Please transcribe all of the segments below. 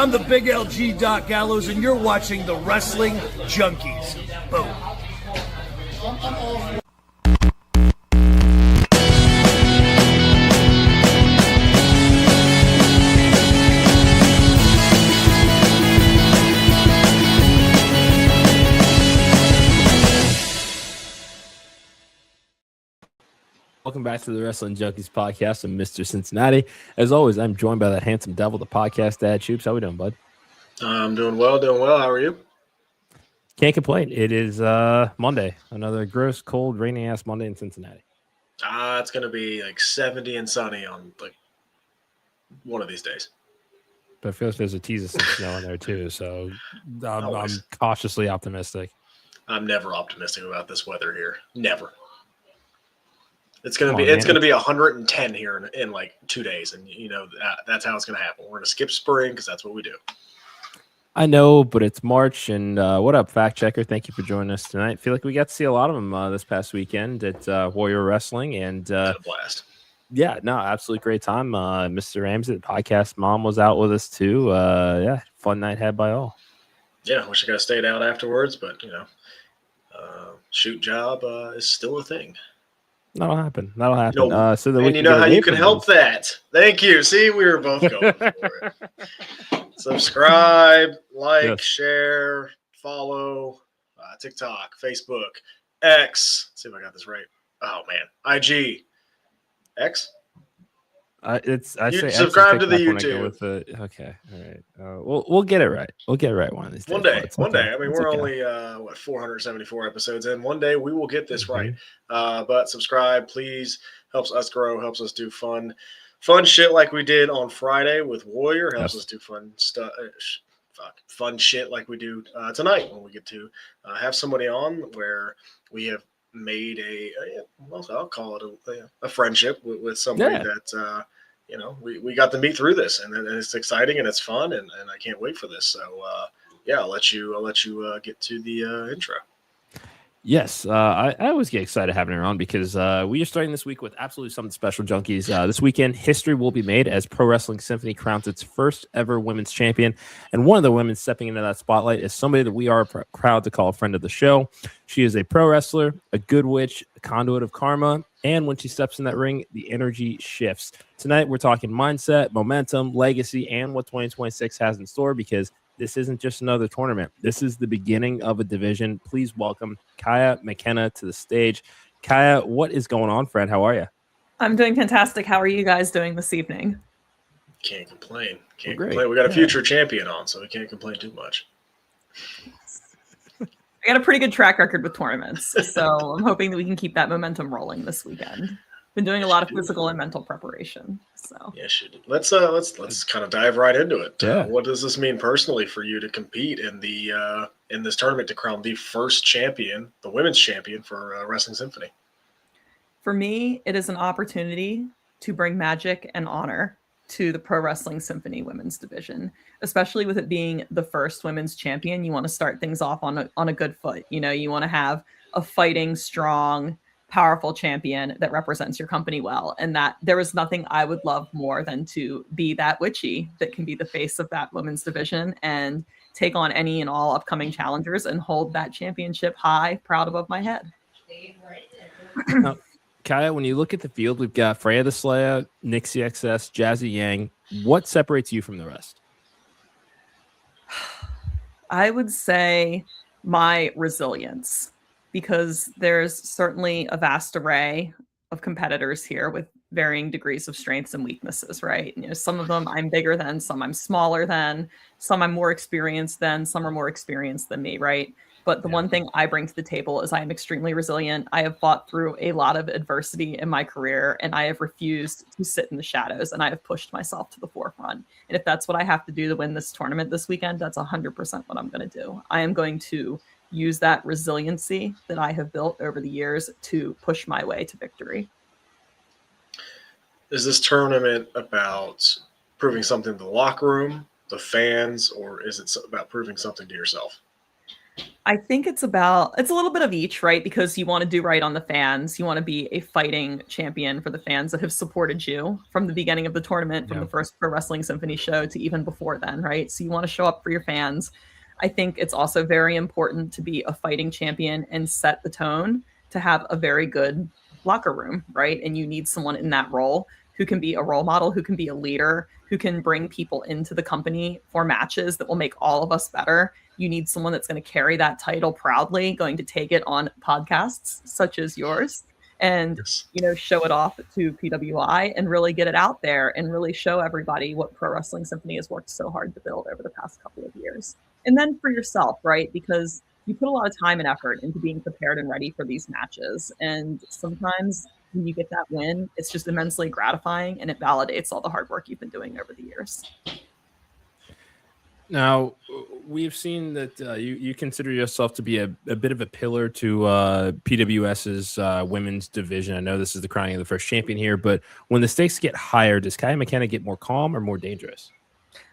I'm the Big LG Doc Gallows, and you're watching the Wrestling Junkies. Boom. Welcome back to the Wrestling Junkies podcast. I'm Mr. Cincinnati. As always, I'm joined by that handsome devil, the podcast dad, Choops. How we doing, bud? I'm doing well. How are you? Can't complain. It is Monday. Another gross, cold, rainy-ass Monday in Cincinnati. It's going to be like 70 and sunny on like one of these days. But I feel like there's a tease of some snow in there, too. So I'm cautiously optimistic. I'm never optimistic about this weather here. Never. It's going to be 110 here in like 2 days, and you know that's how it's going to happen. We're going to skip spring because that's what we do. I know, but it's March, and what up, Fact Checker? Thank you for joining us tonight. I feel like we got to see a lot of them this past weekend at Warrior Wrestling, and a blast. Yeah, no, absolutely great time. Mr. Ramsey, the podcast mom, was out with us too. Fun night had by all. Yeah, wish I could have stayed out afterwards, but you know, shoot job is still a thing. That'll happen. No, so and you know how you can help that. Thank you. See, we were both going for it. Subscribe, like, share, follow, TikTok, Facebook, X. Let's see if I got this right. Oh man, IG, X. I say subscribe to the YouTube. Okay, all right. We'll get it right. We'll get it right one of these days. One day. I mean, we're only 474 episodes in. One day we will get this right. But subscribe, please. Helps us grow. Helps us do fun shit like we did on Friday with Warrior. Helps us do fun stuff. Fun shit like we do tonight when we get to have somebody on where we have made I'll call it a friendship with somebody that you know we got to meet through this, and it's exciting and it's fun, and I can't wait for this. So I'll let you get to the intro. Yes, I always get excited having her on because we are starting this week with absolutely something special, junkies. This weekend, history will be made as Pro Wrestling Symphony crowns its first ever women's champion. And one of the women stepping into that spotlight is somebody that we are proud to call a friend of the show. She is a pro wrestler, a good witch, a conduit of karma, and when she steps in that ring, the energy shifts. Tonight, we're talking mindset, momentum, legacy, and what 2026 has in store because this isn't just another tournament. This is the beginning of a division. Please welcome Kaia McKenna to the stage. Kaia, what is going on, friend? How are you? I'm doing fantastic. How are you guys doing this evening? Can't complain. Complain. We got a future champion on, so we can't complain too much. I got a pretty good track record with tournaments, so I'm hoping that we can keep that momentum rolling this weekend. Been doing a lot of physical and mental preparation. So yeah, let's kind of dive right into it. Yeah. What does this mean personally for you to compete in the in this tournament to crown the first champion, the women's champion for Wrestling Symphony? For me, it is an opportunity to bring magic and honor to the Pro Wrestling Symphony women's division, especially with it being the first women's champion. You want to start things off on a good foot. You know, you want to have a fighting, strong, powerful champion that represents your company well, and that there is nothing I would love more than to be that witchy that can be the face of that women's division and take on any and all upcoming challengers and hold that championship high, proud above my head. Now, Kaia, when you look at the field, we've got Freya the Slayer, Nixie XS, Jazzy Yang. What separates you from the rest? I would say my resilience, because there's certainly a vast array of competitors here with varying degrees of strengths and weaknesses, right? You know, some of them I'm bigger than, some I'm smaller than, some I'm more experienced than, some are more experienced than me, right? But the one thing I bring to the table is I am extremely resilient. I have fought through a lot of adversity in my career, and I have refused to sit in the shadows, and I have pushed myself to the forefront. And if that's what I have to do to win this tournament this weekend, that's 100% what I'm going to do. I am going to use that resiliency that I have built over the years to push my way to victory. Is this tournament about proving something to the locker room, the fans, or is it about proving something to yourself? I think it's a little bit of each, right? Because you want to do right on the fans. You want to be a fighting champion for the fans that have supported you from the beginning of the tournament, from the first Pro Wrestling Symphony show to even before then, right? So you want to show up for your fans. I think it's also very important to be a fighting champion and set the tone to have a very good locker room, right? And you need someone in that role who can be a role model, who can be a leader, who can bring people into the company for matches that will make all of us better. You need someone that's going to carry that title proudly, going to take it on podcasts such as yours and, show it off to PWI and really get it out there and really show everybody what Pro Wrestling Symphony has worked so hard to build over the past couple of years. And then for yourself, right? Because you put a lot of time and effort into being prepared and ready for these matches. And sometimes when you get that win, it's just immensely gratifying and it validates all the hard work you've been doing over the years. Now, we've seen that you consider yourself to be a bit of a pillar to PWS's women's division. I know this is the crowning of the first champion here, but when the stakes get higher, does Kaia McKenna get more calm or more dangerous?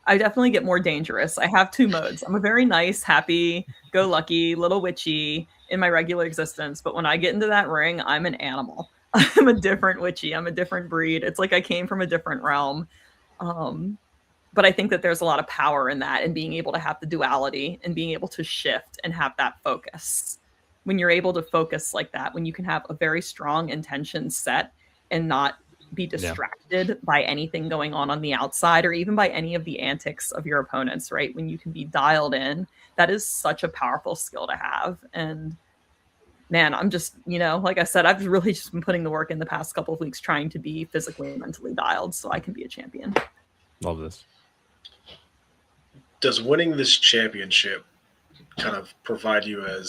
I definitely get more dangerous. I have two modes. I'm a very nice, happy, go lucky, little witchy in my regular existence. But when I get into that ring, I'm an animal. I'm a different witchy. I'm a different breed. It's like I came from a different realm. But I think that there's a lot of power in that and being able to have the duality and being able to shift and have that focus. When you're able to focus like that, when you can have a very strong intention set and not be distracted by anything going on the outside or even by any of the antics of your opponents, right? When you can be dialed in, that is such a powerful skill to have. And man, I'm just, like I said, I've really just been putting the work in the past couple of weeks trying to be physically and mentally dialed so I can be a champion. Love this. Does winning this championship kind of provide you a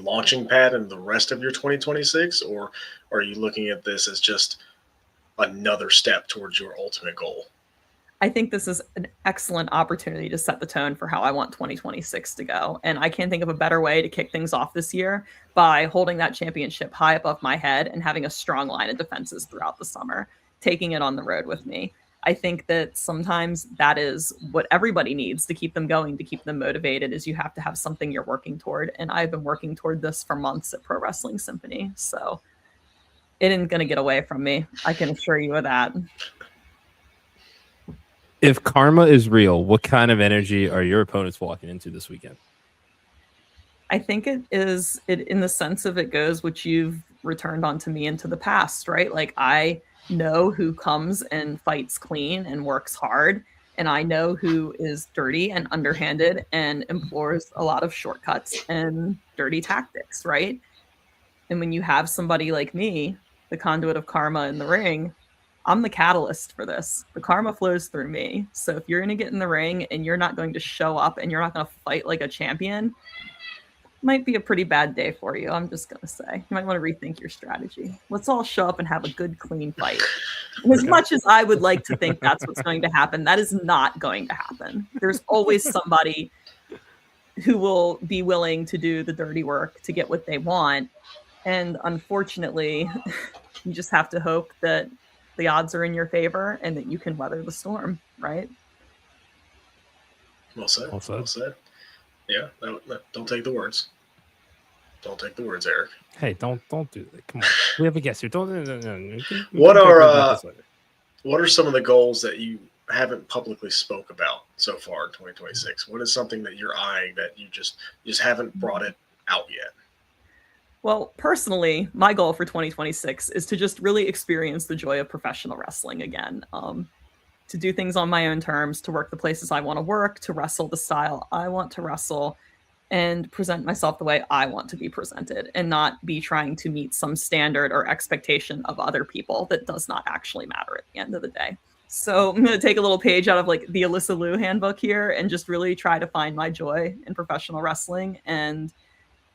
launching pad in the rest of your 2026, or are you looking at this as just another step towards your ultimate goal? I think this is an excellent opportunity to set the tone for how I want 2026 to go. And I can't think of a better way to kick things off this year by holding that championship high above my head and having a strong line of defenses throughout the summer, taking it on the road with me. I think that sometimes that is what everybody needs to keep them going, to keep them motivated, is you have to have something you're working toward. And I've been working toward this for months at Pro Wrestling Symphony. So it ain't going to get away from me. I can assure you of that. If karma is real, what kind of energy are your opponents walking into this weekend? I think it is in the sense of it goes what you've returned onto me into the past, right? Like I know who comes and fights clean and works hard, and I know who is dirty and underhanded and implores a lot of shortcuts and dirty tactics, right? And when you have somebody like me, the conduit of karma in the ring, I'm the catalyst for this. The karma flows through me. So if you're going to get in the ring and you're not going to show up and you're not going to fight like a champion, might be a pretty bad day for you. I'm just going to say, you might want to rethink your strategy. Let's all show up and have a good, clean fight. And as much as I would like to think that's what's going to happen, that is not going to happen. There's always somebody who will be willing to do the dirty work to get what they want. And unfortunately, you just have to hope that the odds are in your favor and that you can weather the storm, right? Well said. Well said. Yeah, don't take the words. Don't take the words, Eric. Hey, don't do that. Come on, we have a guest here. What are some of the goals that you haven't publicly spoke about so far in 2026? What is something that you're eyeing that you just haven't brought it out yet? Well, personally, my goal for 2026 is to just really experience the joy of professional wrestling again. To do things on my own terms, to work the places I want to work, to wrestle the style I want to wrestle, and present myself the way I want to be presented, and not be trying to meet some standard or expectation of other people that does not actually matter at the end of the day. So I'm going to take a little page out of like the Alyssa Liu handbook here and just really try to find my joy in professional wrestling and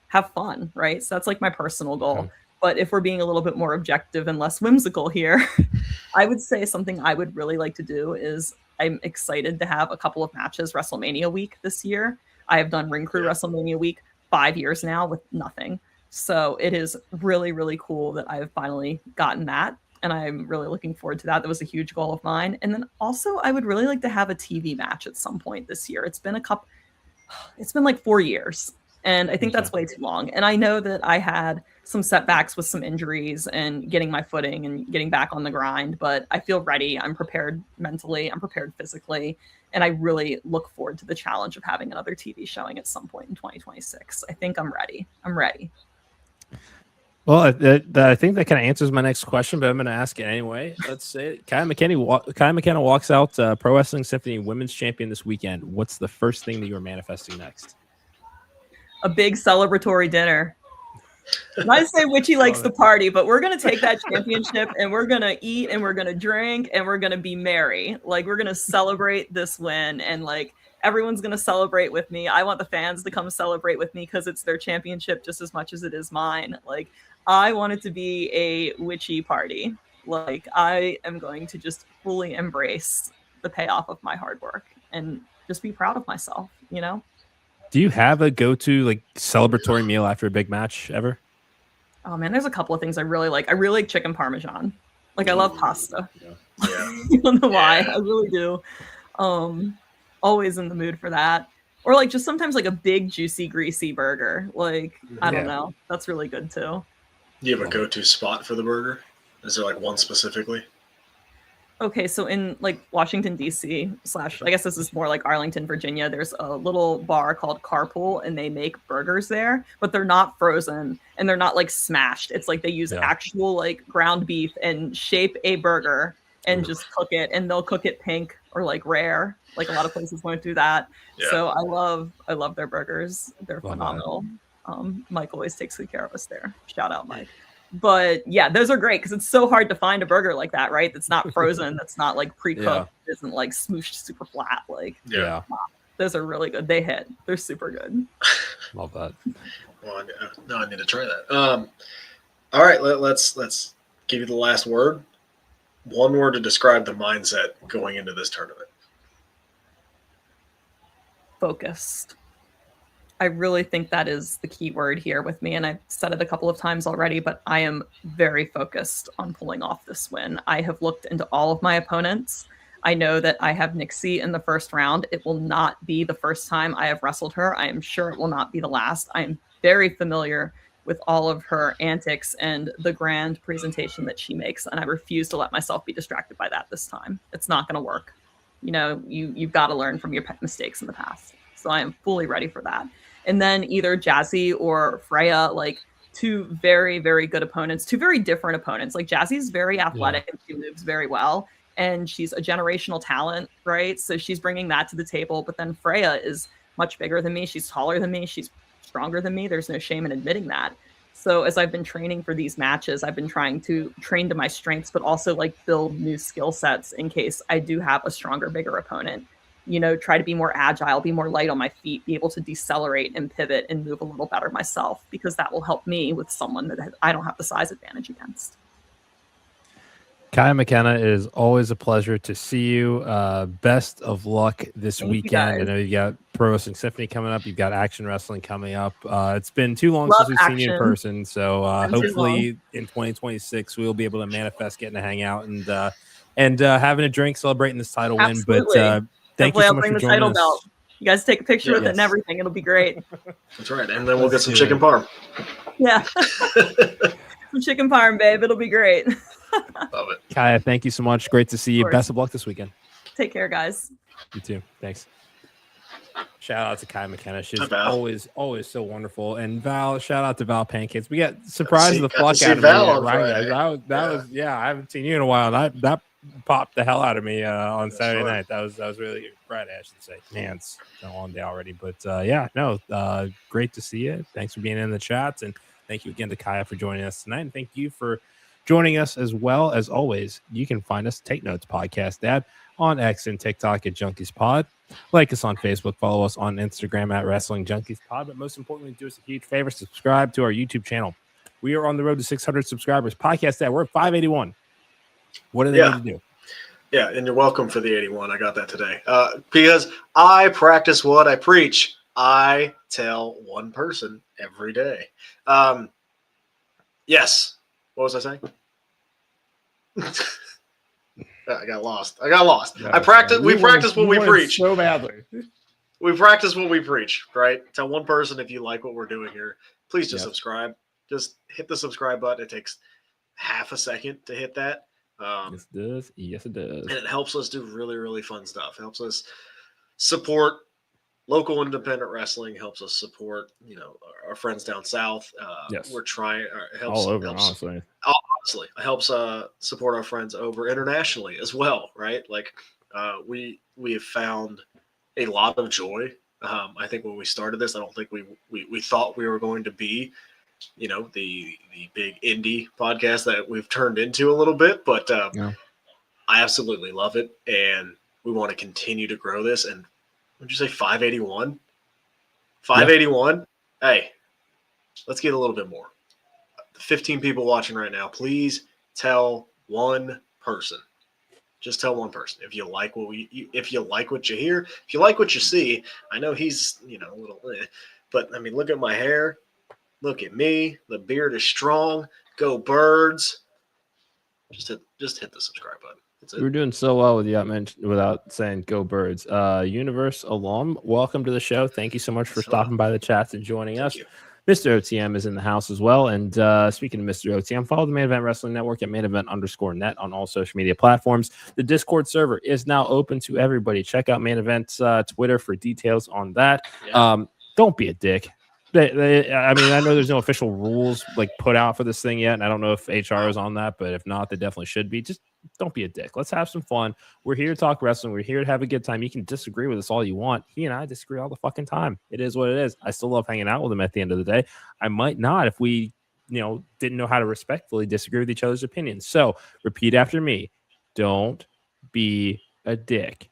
have fun, right? So that's like my personal goal. Okay. But if we're being a little bit more objective and less whimsical here, I would say something I would really like to do is I'm excited to have a couple of matches WrestleMania week this year. I have done Ring Crew WrestleMania week 5 years now with nothing. So it is really, really cool that I've finally gotten that. And I'm really looking forward to that. That was a huge goal of mine. And then also I would really like to have a TV match at some point this year. It's been it's been like 4 years. And I think that's way too long. And I know that I had some setbacks with some injuries and getting my footing and getting back on the grind, but I feel ready. I'm prepared mentally. I'm prepared physically. And I really look forward to the challenge of having another TV showing at some point in 2026. I think I'm ready. I'm ready. Well, I think that kind of answers my next question, but I'm going to ask it anyway. Let's say Kaia McKenna walks out Pro Wrestling Symphony Women's Champion this weekend. What's the first thing that you're manifesting next? A big celebratory dinner. I say Witchy likes to party, but we're going to take that championship and we're going to eat and we're going to drink and we're going to be merry. Like, we're going to celebrate this win, and like everyone's going to celebrate with me. I want the fans to come celebrate with me because it's their championship just as much as it is mine. Like, I want it to be a witchy party. Like, I am going to just fully embrace the payoff of my hard work and just be proud of myself, you know? Do you have a go-to like celebratory meal after a big match ever? Oh man, there's a couple of things I really like. I really like chicken parmesan. Like, I love pasta. Yeah. I don't know why. I really do. Always in the mood for that. Or like just sometimes like a big, juicy, greasy burger. Like, I don't know. That's really good too. Do you have a go-to spot for the burger? Is there like one specifically? Okay, so in like Washington, D.C. / I guess this is more like Arlington, Virginia, there's a little bar called Carpool, and they make burgers there, but they're not frozen and they're not like smashed. It's like they use actual like ground beef and shape a burger and just cook it, and they'll cook it pink or like rare. Like, a lot of places won't do that. Yeah. So I love their burgers. They're phenomenal. Mike always takes good care of us there. Shout out, Mike. But yeah, those are great because it's so hard to find a burger like that, right? That's not frozen, that's not like pre-cooked, isn't like smooshed super flat. Like, those are really good. They hit. They're super good. Love that. Well, I need to try that. All right, let's give you the last word. One word to describe the mindset going into this tournament. Focused. I really think that is the key word here with me, and I've said it a couple of times already, but I am very focused on pulling off this win. I have looked into all of my opponents. I know that I have Nixie in the first round. It will not be the first time I have wrestled her. I am sure it will not be the last. I am very familiar with all of her antics and the grand presentation that she makes, and I refuse to let myself be distracted by that this time. It's not going to work. You know, you've got to learn from your mistakes in the past. So I am fully ready for that. And then either Jazzy or Freya, like two very, very good opponents, two very different opponents. Like, Jazzy's very athletic and she moves very well, and she's a generational talent, right? So she's bringing that to the table. But then Freya is much bigger than me. She's taller than me. She's stronger than me. There's no shame in admitting that. So as I've been training for these matches, I've been trying to train to my strengths, but also like build new skill sets in case I do have a stronger, bigger opponent. You know, try to be more agile, be more light on my feet, be able to decelerate and pivot and move a little better myself, because that will help me with someone that I don't have the size advantage against. Kaia McKenna, it is always a pleasure to see you. Best of luck this weekend. I know you got Pro Wrestling Symphony coming up. You've got Action Wrestling coming up. It's been too long since we've seen you in person. So hopefully in 2026, we'll be able to manifest getting to hang out and having a drink, celebrating this title win. But thank you so much for joining us. Belt. You guys take a picture with it and everything. It'll be great. That's right. And then we'll get some chicken parm. Yeah. Some chicken parm, babe. It'll be great. Love it. Kaia, thank you so much. Great to see you. Best of luck this weekend. Take care, guys. You too. Thanks. Shout out to Kaia McKenna. She's always so wonderful. And Val, shout out to Val Pancakes. We got surprised the fuck out of Val me. I haven't seen you in a while. That popped the hell out of me on Saturday night. That was really good. Friday, I should say. Man, it's been a long day already. But great to see you. Thanks for being in the chats. And thank you again to Kaia for joining us tonight. And thank you for joining us as well. As always, you can find us Take Notes Podcast on X and TikTok at Junkies Pod. Like us on Facebook, follow us on Instagram at Wrestling Junkies Pod. But most importantly, do us a huge favor, subscribe to our YouTube channel. We are on the road to 600 subscribers. Podcast that we're at 581. What do they need to do? Yeah, and you're welcome for the 81. I got that today. Because I practice what I preach. I tell one person every day. Yes. What was I saying? I got lost. Yeah, We practice what we preach. So badly. we practice what we preach, right? Tell one person if you like what we're doing here. Please just subscribe. Just hit the subscribe button. It takes half a second to hit that. Yes, it does. Yes, it does. And it helps us do really, really fun stuff. It helps us support local independent wrestling. Helps us support, our friends down south. We're trying. It helps all over, honestly. It helps support our friends over internationally as well, right? Like we have found a lot of joy. I think when we started this, I don't think we thought we were going to be, the big indie podcast that we've turned into a little bit, but I absolutely love it, and we want to continue to grow this. And would you say 581? 581? Yeah. Hey, let's get a little bit more. 15 people watching right now. Please tell one person. Just tell one person if you like if you like what you hear, if you like what you see. I know he's a little, but I mean, look at my hair, look at me. The beard is strong. Go Birds! Just hit the subscribe button. That's it. We're doing so well without saying Go Birds. Universe alum, welcome to the show. Thank you so much for stopping by the chat and joining us. You. Mr. OTM is in the house as well. And speaking of Mr. OTM, follow the Main Event Wrestling Network at mainevent_net on all social media platforms. The Discord server is now open to everybody. Check out Main Event's Twitter for details on that. Yeah. Don't be a dick. I know there's no official rules put out for this thing yet, and I don't know if HR is on that, but if not, they definitely should be. Just don't be a dick. Let's have some fun. We're here to talk wrestling. We're here to have a good time. You can disagree with us all you want. He and I disagree all the fucking time. It is what it is. I still love hanging out with him at the end of the day. I might not if we, didn't know how to respectfully disagree with each other's opinions. So repeat after me. Don't be a dick.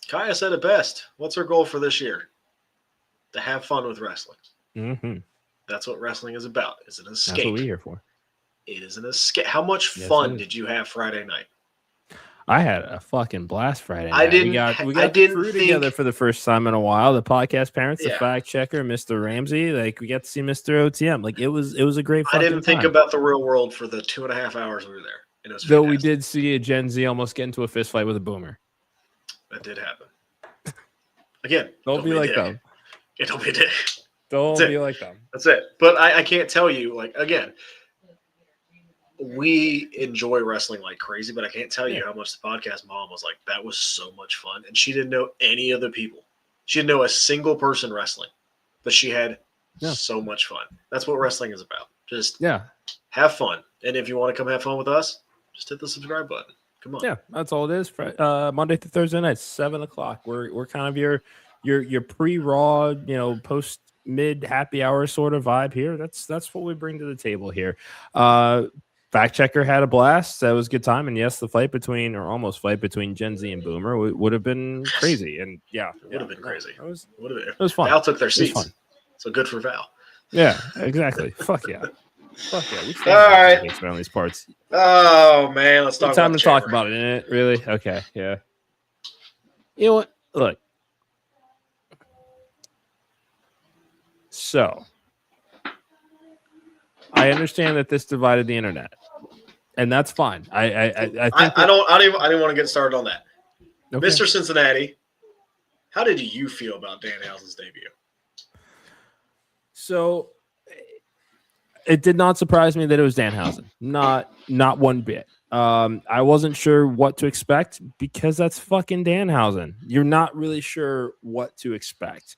Kaia said it best. What's her goal for this year? To have fun with wrestling. Mm-hmm. That's what wrestling is about. It's an escape. That's what we're here for. It is an escape. How much fun did you have Friday night? I had a fucking blast Friday night. We got through together for the first time in a while. The podcast parents, the fact checker, Mr. Ramsey, we got to see Mr. OTM. It was a great fucking I didn't think time. About the real world for the 2.5 hours we were there. And it was Though we did see a Gen Z almost get into a fist fight with a boomer. That did happen. Again, don't be like them. Yeah, don't be a dick. Don't be like them. That's it. But I can't tell you, again, we enjoy wrestling like crazy, but I can't tell you how much the podcast mom was like, that was so much fun. And she didn't know any of the people. She didn't know a single person wrestling, but she had so much fun. That's what wrestling is about. Just have fun. And if you want to come have fun with us, just hit the subscribe button. Come on. Yeah, that's all it is. Monday through Thursday night, 7:00. We're kind of your pre-raw, post mid happy hour sort of vibe here. That's what we bring to the table here. Fact checker had a blast. That was a good time. And yes, the fight between Gen Z and Boomer would have been crazy. And it would have been crazy. It was fun. Val took their seats. So good for Val. Yeah, exactly. Fuck yeah. Fuck yeah. We all right. Around these parts. Oh man, let's talk. Time to talk about it, isn't it? Really? Okay. Yeah. You know what? Look. So, I understand that this divided the internet, and that's fine. I didn't want to get started on that. Okay. Mr. Cincinnati, how did you feel about Danhausen's debut? So, it did not surprise me that it was Danhausen. Not one bit. I wasn't sure what to expect because that's fucking Danhausen. You're not really sure what to expect.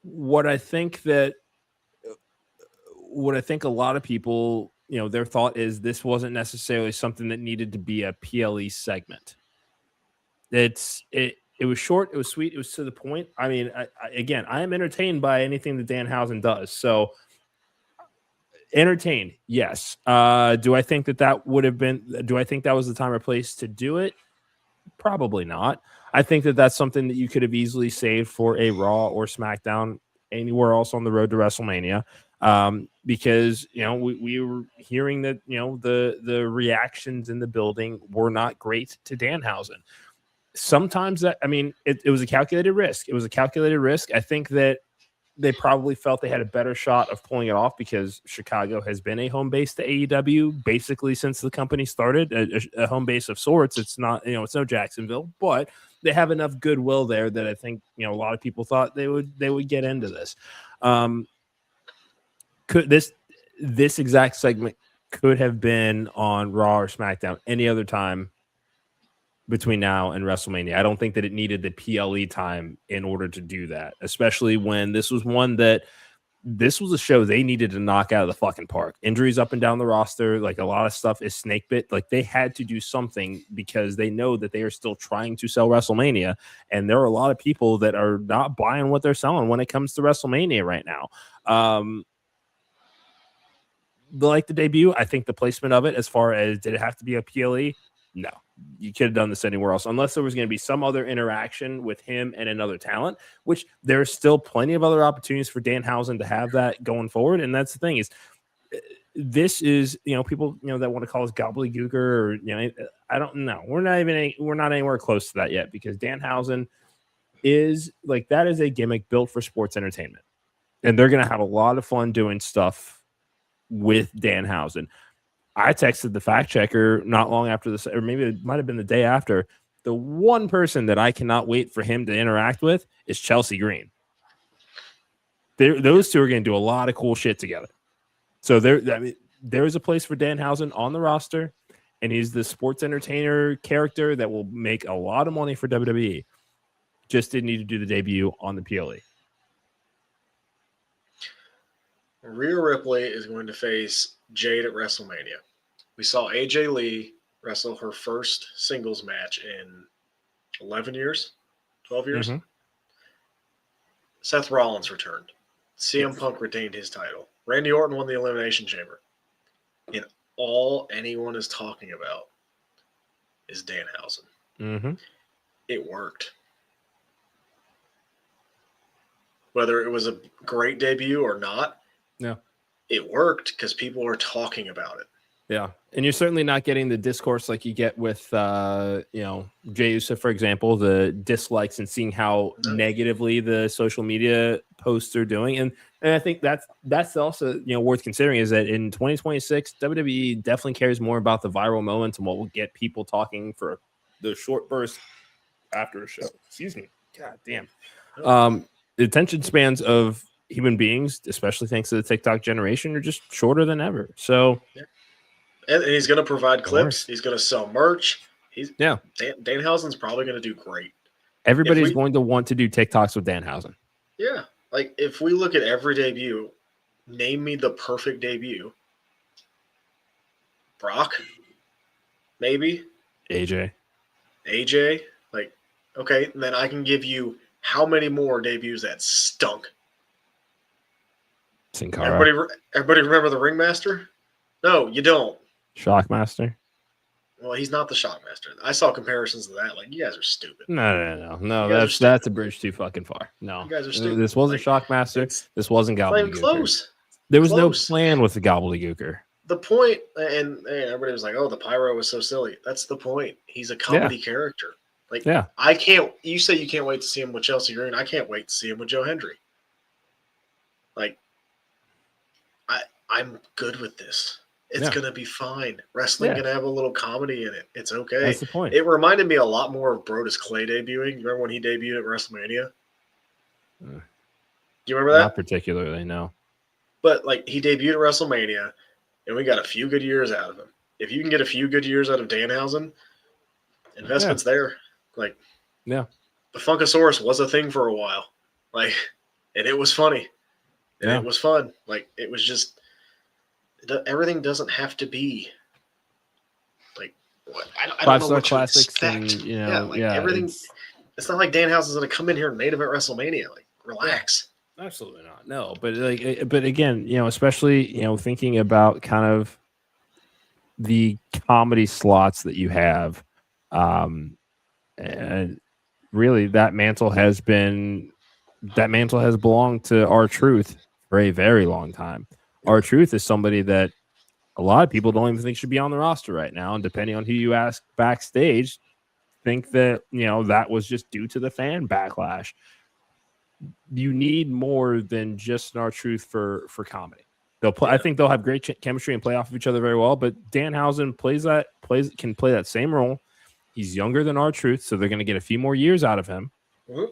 What I think a lot of people, their thought is this wasn't necessarily something that needed to be a PLE segment. It was short, it was sweet, it was to the point. I mean, I am entertained by anything that Danhausen does. So entertained, yes. Do I think that was the time or place to do it? Probably not. I think that's something that you could have easily saved for a Raw or SmackDown anywhere else on the road to WrestleMania. Because we were hearing that the reactions in the building were not great to Danhausen. Sometimes it was a calculated risk. I think that they probably felt they had a better shot of pulling it off because Chicago has been a home base to AEW basically since the company started, a home base of sorts. It's not, it's no Jacksonville, but they have enough goodwill there that I think, a lot of people thought they would get into this. Could this exact segment could have been on Raw or SmackDown any other time between now and WrestleMania. I don't think that it needed the PLE time in order to do that, especially when this was a show they needed to knock out of the fucking park. Injuries up and down the roster, like a lot of stuff is snake bit. Like they had to do something because they know that they are still trying to sell WrestleMania. And there are a lot of people that are not buying what they're selling when it comes to WrestleMania right now. Like the debut, I think the placement of it, as far as did it have to be a PLE? No, you could have done this anywhere else, unless there was going to be some other interaction with him and another talent, which there's still plenty of other opportunities for Danhausen to have that going forward. And that's the thing is, this is, people, that want to call us gobbledygooker or, I don't know. We're not anywhere close to that yet because Danhausen is like, that is a gimmick built for sports entertainment. And they're going to have a lot of fun doing stuff with Danhausen. I texted the fact checker not long after this, or maybe it might have been the day after. The one person that I cannot wait for him to interact with is Chelsea Green. Those two are going to do a lot of cool shit together. So there is a place for Danhausen on the roster, and he's the sports entertainer character that will make a lot of money for WWE. Just didn't need to do the debut on the PLE. Rhea Ripley is going to face Jade at WrestleMania. We saw AJ Lee wrestle her first singles match in 11 years, 12 years. Mm-hmm. Seth Rollins returned. CM Punk retained his title. Randy Orton won the Elimination Chamber. And all anyone is talking about is Danhausen. Mm-hmm. It worked. Whether it was a great debut or not, yeah, it worked because people were talking about it. Yeah, and you're certainly not getting the discourse like you get with, Jey Uso, for example, the dislikes and seeing how negatively the social media posts are doing. And I think that's also, worth considering is that in 2026, WWE definitely cares more about the viral moments and what will get people talking for the short burst after a show. Excuse me. God damn. The attention spans of human beings, especially thanks to the TikTok generation, are just shorter than ever. So, yeah. And he's going to provide clips. He's going to sell merch. Danhausen's probably going to do great. Everybody's going to want to do TikToks with Danhausen. Yeah. Like, if we look at every debut, name me the perfect debut. Brock? Maybe? AJ. Like, okay, and then I can give you how many more debuts that stunk. Sin Cara. Everybody remember the Ringmaster? No, you don't. Shockmaster. Well, he's not the Shockmaster. I saw comparisons to that. Like, you guys are stupid. No. That's a bridge too fucking far. No, you guys are stupid. This wasn't Shockmaster. This wasn't Gobbledygooker. Close. There was no plan with the Gobbledygooker. The point, and everybody was like, "Oh, the pyro was so silly." That's the point. He's a comedy character. Like, I can't. You say you can't wait to see him with Chelsea Green. I can't wait to see him with Joe Hendry. Like, I'm good with this. It's going to be fine. Wrestling going to have a little comedy in it. It's okay. That's the point. It reminded me a lot more of Brodus Clay debuting. You remember when he debuted at WrestleMania? Do you remember that? Not particularly, no. But, like, he debuted at WrestleMania, and we got a few good years out of him. If you can get a few good years out of Danhausen, investment's there. Like, the Funkasaurus was a thing for a while. Like, and it was funny. And it was fun. Like, it was just... Everything doesn't have to be like what I don't know what classics, and, everything. It's not like Danhausen's going to come in here and main event WrestleMania. Like, relax. Absolutely not. No, but again, especially thinking about kind of the comedy slots that you have, and really that mantle has belonged to R-Truth for a very long time. R-Truth is somebody that a lot of people don't even think should be on the roster right now. And depending on who you ask backstage, think that, that was just due to the fan backlash. you need more than just an R-Truth for comedy. They'll play. I think they'll have great chemistry and play off of each other very well. But Danhausen can play that same role. He's younger than R-Truth, so they're going to get a few more years out of him. Mm-hmm.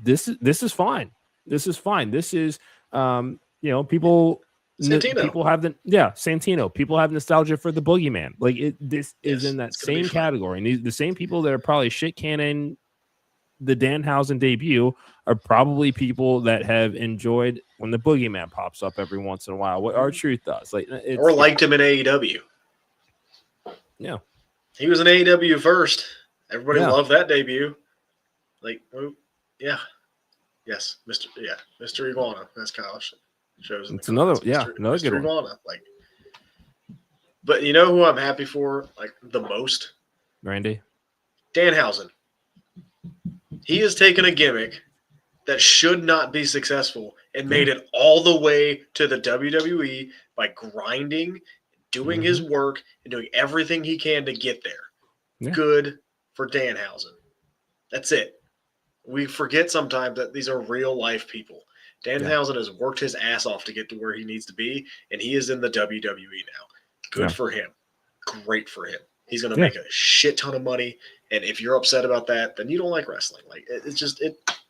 This is fine. This is fine. This is people. Santino. People have Santino. People have nostalgia for the Boogeyman. Like this is in that same category. And the same people that are probably shit canning the Danhausen debut are probably people that have enjoyed when the Boogeyman pops up every once in a while. What R-Truth does, or liked him in AEW. Yeah, he was in AEW first. Everybody loved that debut. Yes, Mr. Iguana. That's Kyle shows. It's another good Iguana. one. But you know who I'm happy for, the most? Randy Danhausen. He has taken a gimmick that should not be successful and made it all the way to the WWE by grinding, doing his work, and doing everything he can to get there. Yeah. Good for Danhausen. That's it. We forget sometimes that these are real life people. Danhausen has worked his ass off to get to where he needs to be, and he is in the WWE now. Good for him. Great for him. He's going to make a shit ton of money, and if you're upset about that, then you don't like wrestling.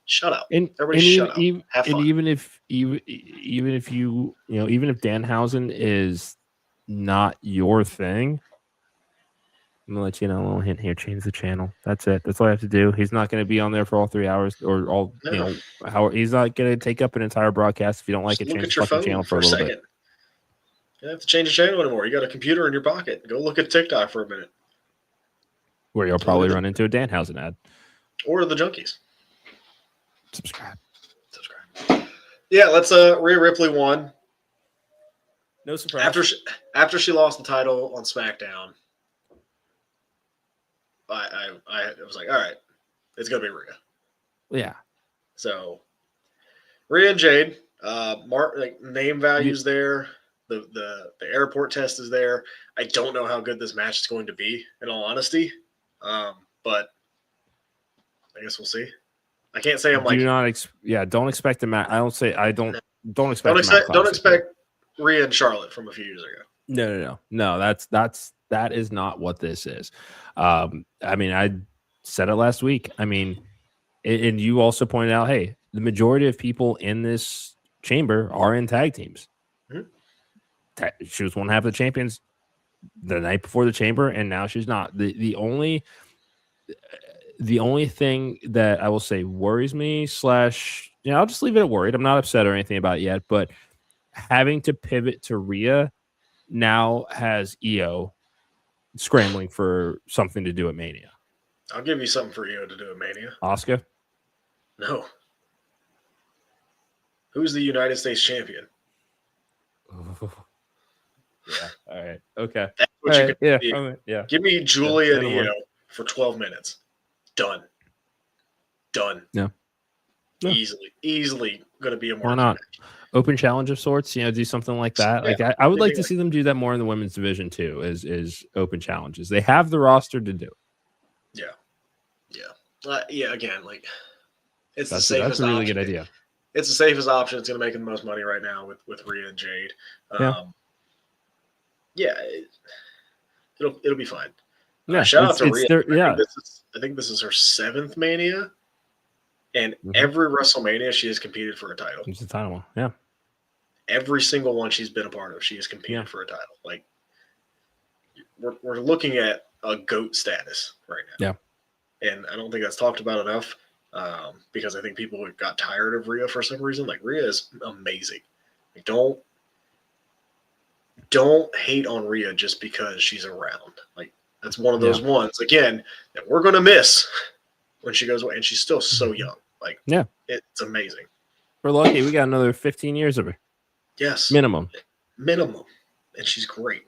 Shut up. Everybody shut up. Have fun. And even if Danhausen is not your thing, I'm gonna let you know a little hint here. Change the channel. That's it. That's all I have to do. He's not going to be on there for all 3 hours or all. No. He's not going to take up an entire broadcast. If you don't like it, change the fucking channel for a little bit. You don't have to change the channel anymore. You got a computer in your pocket. Go look at TikTok for a minute. Where you'll probably run into a Danhausen ad. Or the Junkies. Subscribe. Yeah, let's Rhea Ripley won. No surprise. After she lost the title on SmackDown, I was like, all right, it's gonna be Rhea. Yeah. So Rhea and Jade, name values there. The airport test is there. I don't know how good this match is going to be, in all honesty. But I guess we'll see. I can't say I'm don't expect a match. Don't expect. Don't expect Rhea and Charlotte from a few years ago. No. That is not what this is. I said it last week. And you also pointed out, hey, the majority of people in this chamber are in tag teams. Mm-hmm. She was one half of the champions the night before the chamber, and now she's not. The only thing that I will say worries me / I'll just leave it at worried. I'm not upset or anything about it yet, but having to pivot to Rhea now has EO scrambling for something to do at Mania. I'll give you something for EO to do at Mania. Oscar? No. Who's the United States champion? Yeah. All right. Okay. That's what you can do. Yeah. Give me Julia and EO for 12 minutes. Done. Yeah. Easily going to be a more. Why not? Match. Open challenge of sorts, do something like that. Yeah, I would like to see them do that more in the women's division too, is open challenges. They have the roster to do it. Yeah. Again, it's that's a really good idea. It's the safest option. It's going to make the most money right now with Rhea and Jade. It'll be fine. Yeah, shout out to Rhea. I think this is her 7th Mania. And every WrestleMania, she has competed for a title. It's a title one, yeah. Every single one she's been a part of, she has competed for a title. We're looking at a GOAT status right now. Yeah. And I don't think that's talked about enough because I think people got tired of Rhea for some reason. Rhea is amazing. Don't hate on Rhea just because she's around. That's one of those ones, again, that we're going to miss when she goes away, and she's still so young. It's amazing. We're lucky. We got another 15 years of her. Yes. Minimum. And she's great.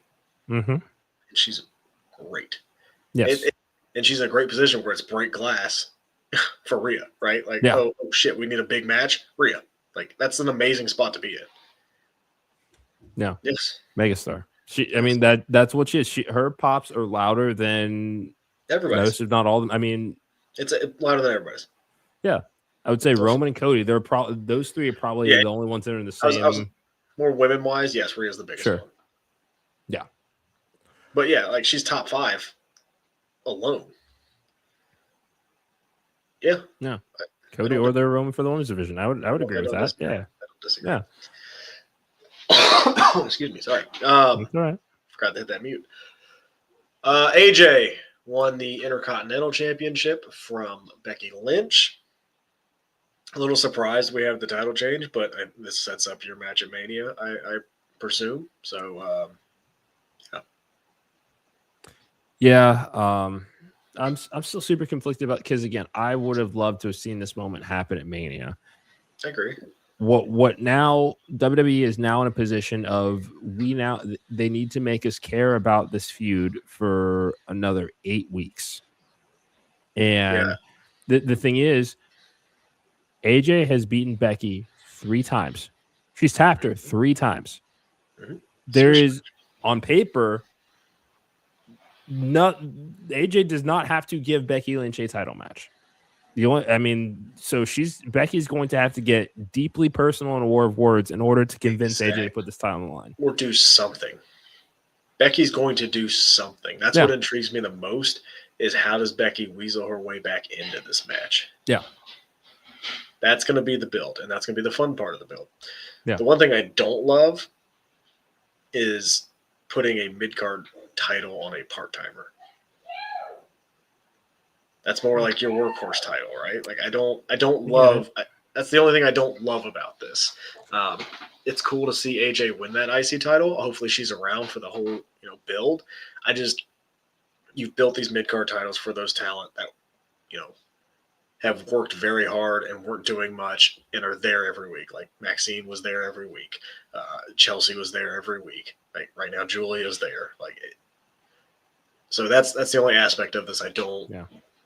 Mm-hmm. And she's great. Yes. And she's in a great position where it's break glass for Rhea, right? Oh, shit, we need a big match. Rhea. That's an amazing spot to be in. Yeah. Yes. Megastar. That's what she is. Her pops are louder than everybody's. Most, if not all of them. It's louder than everybody's. Yeah. I would say Roman and Cody. They're probably those three are probably Yeah. the only ones that are in the same. I was more women wise. Yes, Rhea's the biggest one. Yeah. But yeah, like she's top 5 alone. Yeah. No. Cody or their Roman for the women's division. I would agree with that. Disagree. Yeah. I don't disagree. Yeah. Excuse me. Sorry. All right. Forgot to hit that mute. AJ won the Intercontinental Championship from Becky Lynch. A little surprised we have the title change, but this sets up your match at Mania, I presume. So, yeah. I'm still super conflicted about because again, I would have loved to have seen this moment happen at Mania. I agree. What now? WWE is now in a position of they need to make us care about this feud for another 8 weeks. And the thing is, AJ has beaten Becky 3 times. She's tapped her 3 times. Mm-hmm. There is on paper. AJ does not have to give Becky Lynch a title match. Becky's going to have to get deeply personal in a war of words in order to convince AJ to put this title on the line. Or do something. Becky's going to do something. That's what intrigues me the most is how does Becky weasel her way back into this match? Yeah. That's going to be the build, and that's going to be the fun part of the build. Yeah. The one thing I don't love is putting a mid-card title on a part-timer. That's more like your workhorse title, right? Like I don't love. That's the only thing I don't love about this. It's cool to see AJ win that IC title. Hopefully, she's around for the whole build. You've built these mid card titles for those talent that have worked very hard and weren't doing much and are there every week. Like Maxine was there every week. Chelsea was there every week. Like right now, Julia's there. So that's the only aspect of this I don't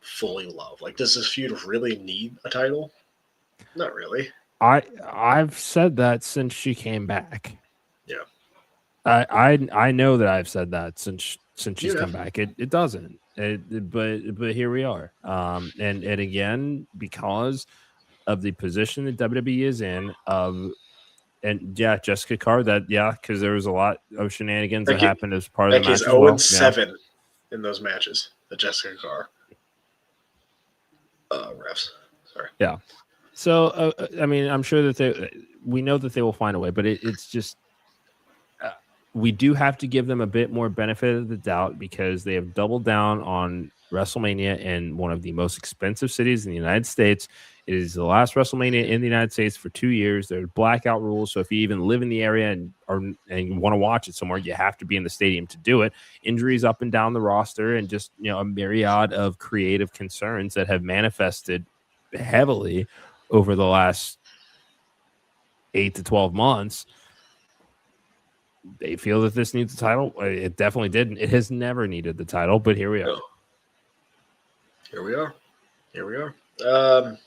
fully love. Like, does this feud really need a title? Not really. I've said that since she came back. Yeah. I know that I've said that since she's come back. It doesn't. But here we are. And again, because of the position that WWE is in, Jessica Carr, because there was a lot of shenanigans that happened as part of the match. Becky's 0-7 in those matches. The Jessica Carr refs. Sorry. Yeah. So I'm sure that we know that they will find a way, but it's just we do have to give them a bit more benefit of the doubt because they have doubled down on WrestleMania in one of the most expensive cities in the United States. It is the last WrestleMania in the United States for 2 years. There are blackout rules, so if you even live in the area and you want to watch it somewhere, you have to be in the stadium to do it. Injuries up and down the roster, and just a myriad of creative concerns that have manifested heavily over the last 8 to 12 months. They feel that this needs a title. It definitely didn't. It has never needed the title, but here we are. Here we are.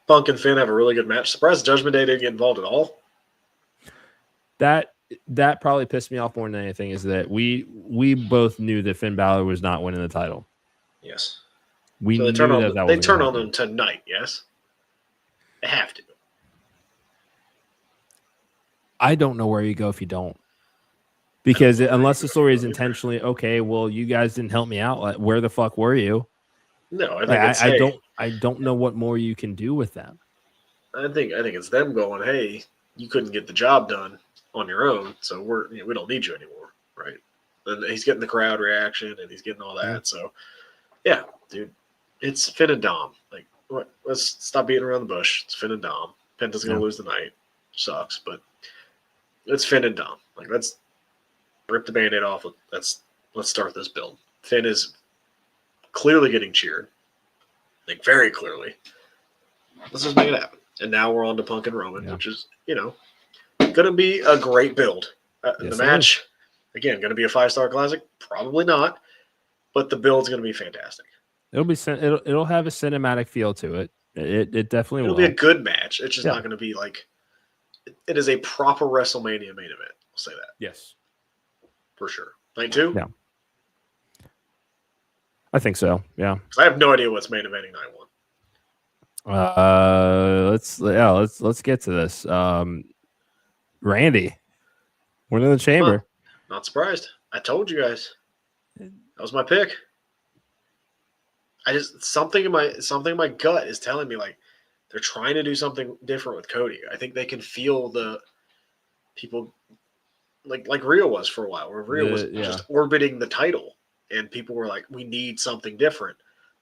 Punk and Finn have a really good match. Surprised Judgment Day didn't get involved at all. That probably pissed me off more than anything is that we both knew that Finn Balor was not winning the title. Yes. They turn on them tonight, yes? They have to. I don't know where you go if you don't. Because unless the story is intentionally, okay, well, you guys didn't help me out. Like, where the fuck were you? No, I don't know what more you can do with that. I think it's them going, hey, you couldn't get the job done on your own, so we don't need you anymore, right? And he's getting the crowd reaction and he's getting all that. Yeah. So, yeah, dude, it's Finn and Dom. Like, let's stop beating around the bush. It's Finn and Dom. Penta's gonna lose the night. Sucks, but it's Finn and Dom. Like, let's rip the Band-Aid off. Let's start this build. Finn is clearly getting cheered. Like, very clearly. Let's just make it happen. And now we're on to Punk and Roman, which is, going to be a great build. The match, again, going to be a 5-star classic? Probably not. But the build's going to be fantastic. It'll have a cinematic feel to it. It definitely will. It'll be a good match. It's just not going to be like – it is a proper WrestleMania main event. I'll say that. Yes. For sure. Night 2? Yeah. I think so, yeah. I have no idea what's main eventing night 1. Let's get to this. Randy, winning the chamber. Not surprised. I told you guys. That was my pick. I just something in my gut is telling me like they're trying to do something different with Cody. I think they can feel the people like Rhea was for a while, where Rhea was just orbiting the title, and people were like, "We need something different."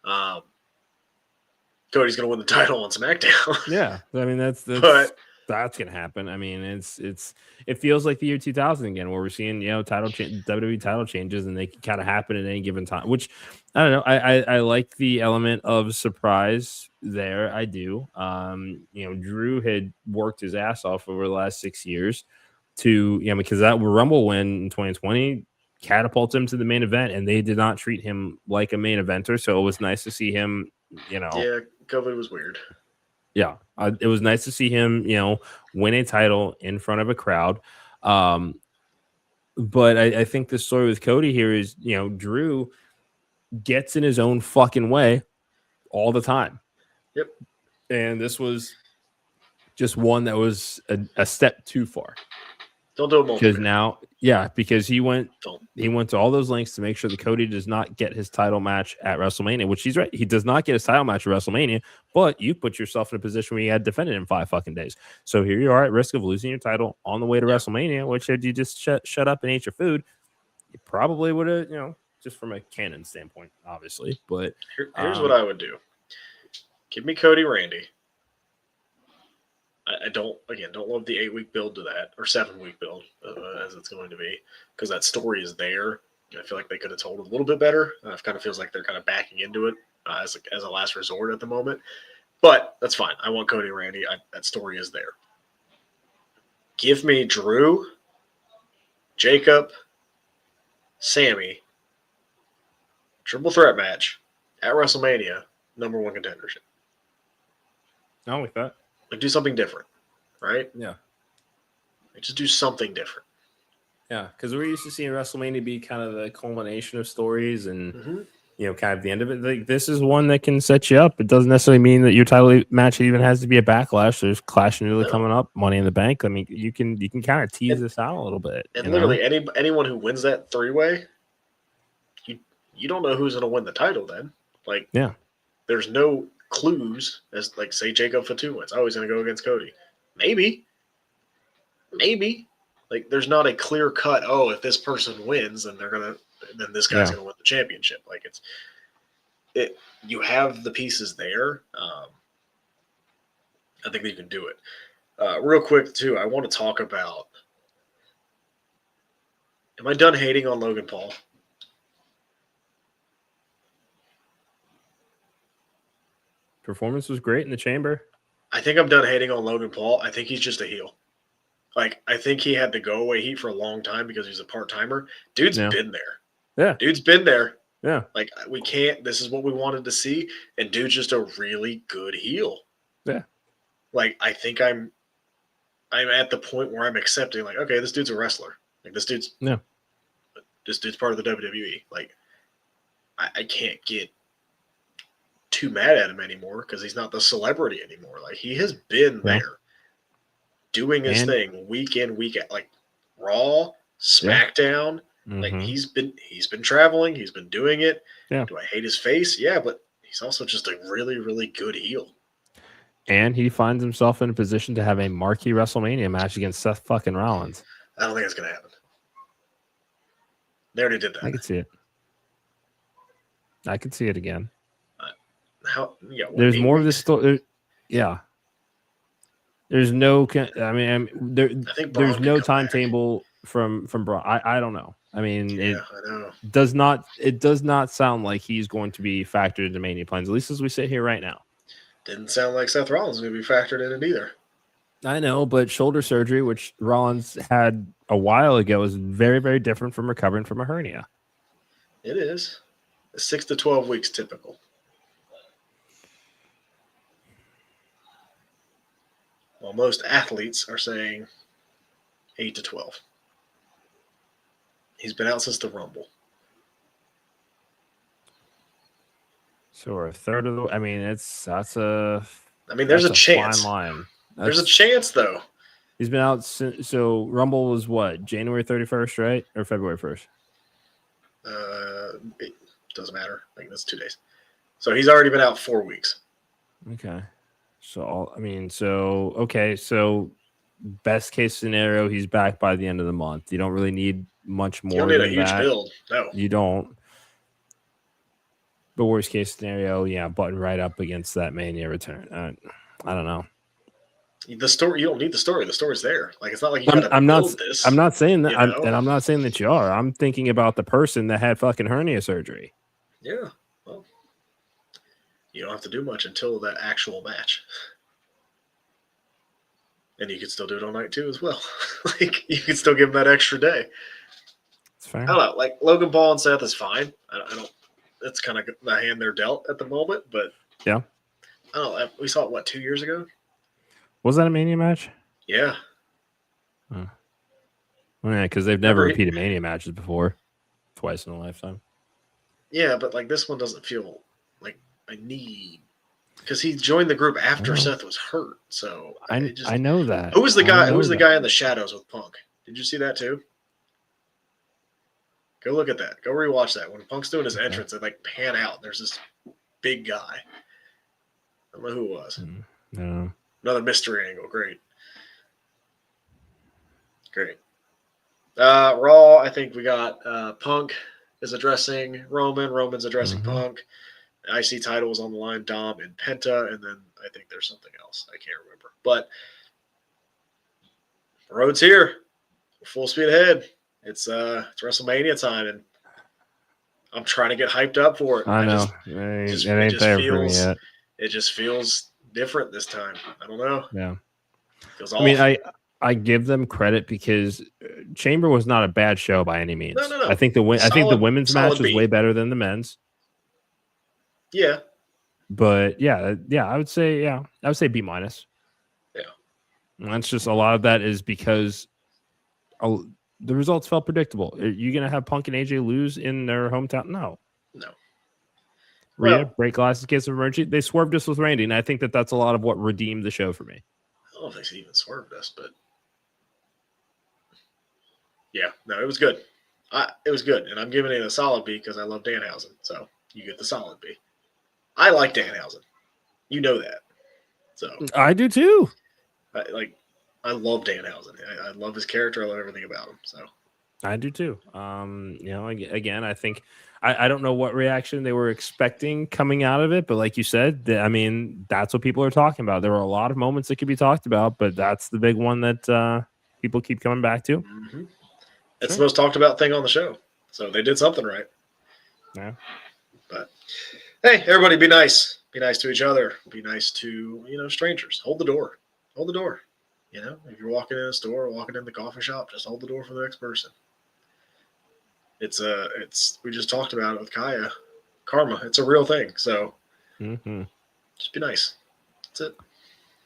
Cody's going to win the title on SmackDown. Yeah, I mean that's gonna happen. I mean, it feels like the year 2000 again, where we're seeing WWE title changes, and they can kind of happen at any given time. Which I don't know. I like the element of surprise there. I do. Drew had worked his ass off over the last 6 years to because that Rumble win in 2020 catapulted him to the main event, and they did not treat him like a main eventer. So it was nice to see him. Yeah, COVID was weird. Yeah, it was nice to see him, win a title in front of a crowd. But I think the story with Cody here is, Drew gets in his own fucking way all the time. Yep. And this was just one that was a step too far. Don't do it because he went to all those lengths to make sure that Cody does not get his title match at WrestleMania, which he's right. He does not get his title match at WrestleMania, but you put yourself in a position where you had defended in 5 fucking days. So here you are at risk of losing your title on the way to WrestleMania, which had you just shut up and ate your food, you probably would have, just from a canon standpoint, obviously. But here's what I would do. Give me Cody Randy. I don't love the 8-week build to that, or 7-week build as it's going to be, because that story is there. I feel like they could have told it a little bit better. It kind of feels like they're kind of backing into it as a last resort at the moment. But that's fine. I want Cody and Randy. That story is there. Give me Drew, Jacob, Sammy, triple threat match at WrestleMania, #1 contendership. I like that. Like, do something different, right? Yeah. Like, just do something different. Yeah, because we're used to seeing WrestleMania be kind of the culmination of stories and, kind of the end of it. Like, this is one that can set you up. It doesn't necessarily mean that your title match even has to be a backlash. There's Clash really coming up, Money in the Bank. I mean, you can kind of tease this out a little bit. And literally anyone who wins that 3-way, you don't know who's going to win the title then. Like, there's no clues as, like, say Jacob Fatu wins. Oh, he's going to go against Cody. Maybe. Like, there's not a clear cut, if this person wins, then then this guy's going to win the championship. Like, you have the pieces there. I think that you can do it. Real quick, too, I want to talk about, am I done hating on Logan Paul? Performance was great in the chamber. I think I'm done hating on Logan Paul. I think he's just a heel. Like, I think he had the go-away heat for a long time because he's a part-timer. Dude's been there. Yeah. Dude's been there. Yeah. Like, we can't – this is what we wanted to see, and dude's just a really good heel. Yeah. Like, I think I'm at the point where I'm accepting, like, okay, this dude's a wrestler. Like, this dude's part of the WWE. Like, I can't get too mad at him anymore because he's not the celebrity anymore. Like, he has been there doing his thing week in, week out. Like, Raw, SmackDown. Like, he's been traveling. He's been doing it. Yeah. Do I hate his face? Yeah, but he's also just a really, really good heel. And he finds himself in a position to have a marquee WrestleMania match against Seth fucking Rollins. I don't think it's going to happen. They already did that. I could see it. I could see it again. There's more of this story. Yeah. There's no. I mean, there's no timetable from Braun. I don't know. I mean, I know. does not. It does not sound like he's going to be factored into Mania plans, at least as we sit here right now. Didn't sound like Seth Rollins was going to be factored in it either. I know, but shoulder surgery, which Rollins had a while ago, is very, very different from recovering from a hernia. It is. 6 to 12 weeks typical. While most athletes are saying 8 to 12. He's been out since the Rumble. So we're a third of the. I mean, that's a I mean, there's a chance. Fine line. There's a chance, though. He's been out since. So Rumble was what, January 31st, right, or February 1st? It doesn't matter. I think that's 2 days. So he's already been out 4 weeks. Okay. So so best case scenario, he's back by the end of the month. You don't really need much more. You don't need a huge build. No, you don't. But worst case scenario, yeah, button right up against that Mania return. I don't know. The story, you don't need the story. The story's there. Like, it's not like you got to build this. I'm not saying that, you know? and I'm not saying that you are. I'm thinking about the person that had fucking hernia surgery. Yeah. Well, you don't have to do much until that actual match. And you can still do it on night 2 as well. Like, you can still give them that extra day. It's fair. I don't know. Like, Logan Paul and Seth is fine. I don't. That's kind of the hand they're dealt at the moment. But yeah, I don't know. We saw it 2 years ago. Was that a Mania match? Yeah. Oh. Well, yeah, because they've never repeated Mania matches before, twice in a lifetime. Yeah, but like this one doesn't feel like I need, because he joined the group after Seth was hurt. So I know that. Who was the guy? Who was the guy in the shadows with Punk? Did you see that too? Go look at that. Go rewatch that. When Punk's doing his entrance, they like pan out. There's this big guy. I don't know who it was. No. Another mystery angle. Great. Raw, I think we got Punk is addressing Roman. Roman's addressing Punk. IC titles on the line, Dom and Penta. And then I think there's something else. I can't remember. But the road's here. We're full speed ahead. It's WrestleMania time, and I'm trying to get hyped up for it. I know. It ain't there for me yet. It just feels different this time. I don't know. Yeah. Feels awful. I mean, I give them credit because Chamber was not a bad show by any means. No. I think the women's match was way better than the men's. Yeah. But yeah, I would say B-. Yeah. And that's just a lot of that is because the results felt predictable. Are you going to have Punk and AJ lose in their hometown? No. Rhea, break glasses in case of emergency. They swerved us with Randy, and I think that's a lot of what redeemed the show for me. I don't know if they even swerved us, but yeah, no, it was good. It was good, and I'm giving it a solid B because I love Danhausen, so you get the solid B. I like Danhausen. You know that. So I do too. I love Danhausen. I love his character. I love everything about him. So I do too. Again, I think I don't know what reaction they were expecting coming out of it, but like you said, I mean, that's what people are talking about. There were a lot of moments that could be talked about, but that's the big one that people keep coming back to. Mm-hmm. It's the most talked about thing on the show. So they did something right. Yeah. But hey, everybody be nice. Be nice to each other. Be nice to, strangers. Hold the door. Hold the door. If you're walking in a store or walking in the coffee shop, just hold the door for the next person. We just talked about it with Kaia. Karma. It's a real thing. So just be nice. That's it.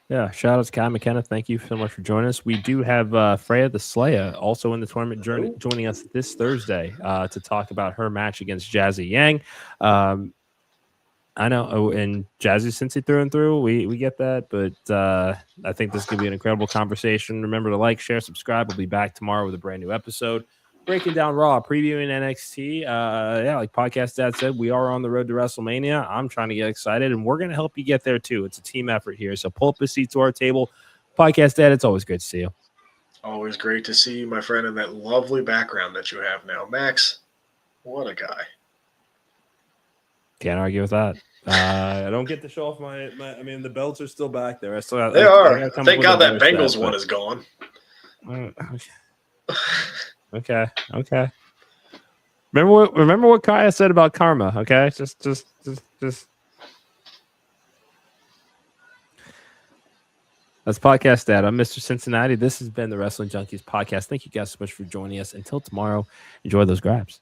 Yeah. Shout out to Kaia McKenna. Thank you so much for joining us. We do have Freya the Slayer also in the tournament joining us this Thursday to talk about her match against Jazzy Yang. I know, and Jazzy Cincy through and through, we get that, but I think this could be an incredible conversation. Remember to like, share, subscribe. We'll be back tomorrow with a brand new episode, breaking down Raw, previewing NXT. Like Podcast Dad said, we are on the road to WrestleMania. I'm trying to get excited, and we're going to help you get there too. It's a team effort here, so pull up a seat to our table. Podcast Dad, it's always great to see you. Always great to see you, my friend, in that lovely background that you have now. Max, what a guy. Can't argue with that. I don't get to show off my I mean, the belts are still back there. They are. Thank God that Bengals one is gone. Okay. Remember what Kaia said about karma, okay? Just That's Podcast Dad. I'm Mr. Cincinnati. This has been the Wrestling Junkies podcast. Thank you guys so much for joining us. Until tomorrow, enjoy those grabs.